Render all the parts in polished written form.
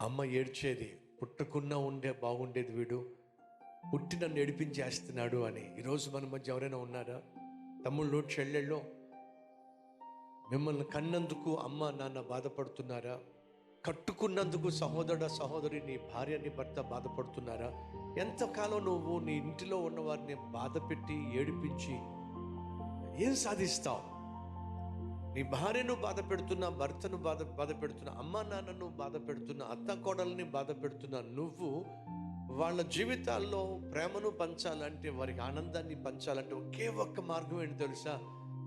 అమ్మ ఏడ్చేది, పుట్టకున్నా బాగుండేది వీడు, పుట్టి నన్ను ఏడిపించేస్తున్నాడు అని. ఈరోజు మన మధ్య ఎవరైనా ఉన్నారా? తమ్ముళ్ళు, చెల్లెళ్ళు, మిమ్మల్ని కన్నందుకు అమ్మ నాన్న బాధపడుతున్నారా? కట్టుకున్నందుకు సహోదరి, నీ భార్య నీ భర్త బాధపడుతున్నారా? ఎంతకాలం నువ్వు నీ ఇంటిలో ఉన్న వారిని బాధ పెట్టి ఏడిపించి ఏం సాధిస్తావు? నీ భార్యను బాధ పెడుతున్నా, భర్తను బాధ పెడుతున్నా, అమ్మ నాన్నను బాధ పెడుతున్నా, అత్త కోడల్ని బాధ పెడుతున్నా. నువ్వు వాళ్ళ జీవితాల్లో ప్రేమను పంచాలంటే, వారికి ఆనందాన్ని పంచాలంటే ఒకే ఒక్క మార్గం ఏంటి తెలుసా?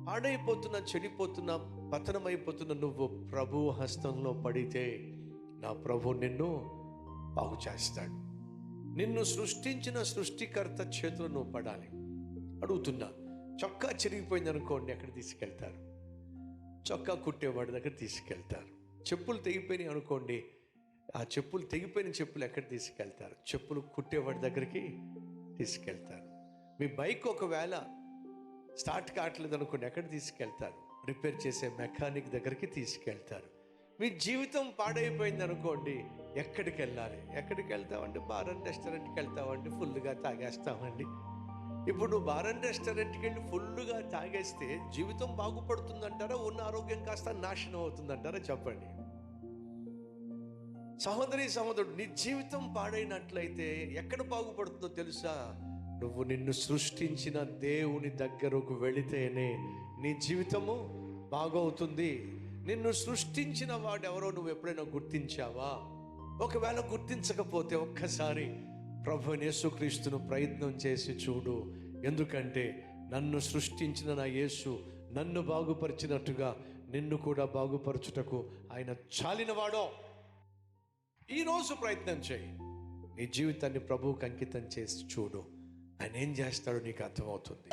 పాడైపోతున్నా, చెడిపోతున్నా, పతనమైపోతున్న నువ్వు ప్రభు హస్తంలో పడితే నా ప్రభు నిన్ను బాగు చేస్తాడు. నిన్ను సృష్టించిన సృష్టికర్త చేతులు నువ్వు పడాలి. అడుగుతున్నా, చొక్కా చిరిగిపోయింది అనుకోండి, ఎక్కడ తీసుకెళ్తారు? చొక్కా కుట్టేవాడి దగ్గర తీసుకెళ్తారు. చెప్పులు తెగిపోయినాయి అనుకోండి, ఆ తెగిపోయిన చెప్పులు ఎక్కడ తీసుకెళ్తారు? చెప్పులు కుట్టేవాడి దగ్గరికి తీసుకెళ్తారు. మీ బైక్ ఒకవేళ స్టార్ట్ కావట్లేదు అనుకోండి, ఎక్కడ తీసుకెళ్తారు? రిపేర్ చేసే మెకానిక్ దగ్గరికి తీసుకెళ్తారు. మీ జీవితం పాడైపోయింది అనుకోండి, ఎక్కడికి వెళ్తామండి? బార్ అండ్ రెస్టారెంట్కి వెళ్తామండి, ఫుల్గా తాగేస్తామండి. ఇప్పుడు నువ్వు బార్ అండ్ రెస్టారెంట్కి వెళ్ళి ఫుల్గా తాగేస్తే జీవితం బాగుపడుతుందంటారా? ఉన్న ఆరోగ్యం కాస్త నాశనం అవుతుందంటారా? చెప్పండి. సహోదరుడు, నీ జీవితం పాడైనట్లయితే ఎక్కడ బాగుపడుతుందో తెలుసా? నువ్వు నిన్ను సృష్టించిన దేవుని దగ్గరకు వెళితేనే నీ జీవితము బాగవుతుంది. నిన్ను సృష్టించిన వాడెవరో నువ్వు ఎప్పుడైనా గుర్తించావా? ఒకవేళ గుర్తించకపోతే ఒక్కసారి ప్రభు యేసుక్రీస్తును ప్రయత్నం చేసి చూడు. ఎందుకంటే నన్ను సృష్టించిన నా యేసు నన్ను బాగుపరిచినట్టుగా నిన్ను కూడా బాగుపరచుటకు ఆయన చాలినవాడో. ఈరోజు ప్రయత్నం చేయి. నీ జీవితాన్ని ప్రభువుకి అంకితం చేసి చూడు. ఆయన ఏం చేస్తాడో నీకు అర్థమవుతుంది.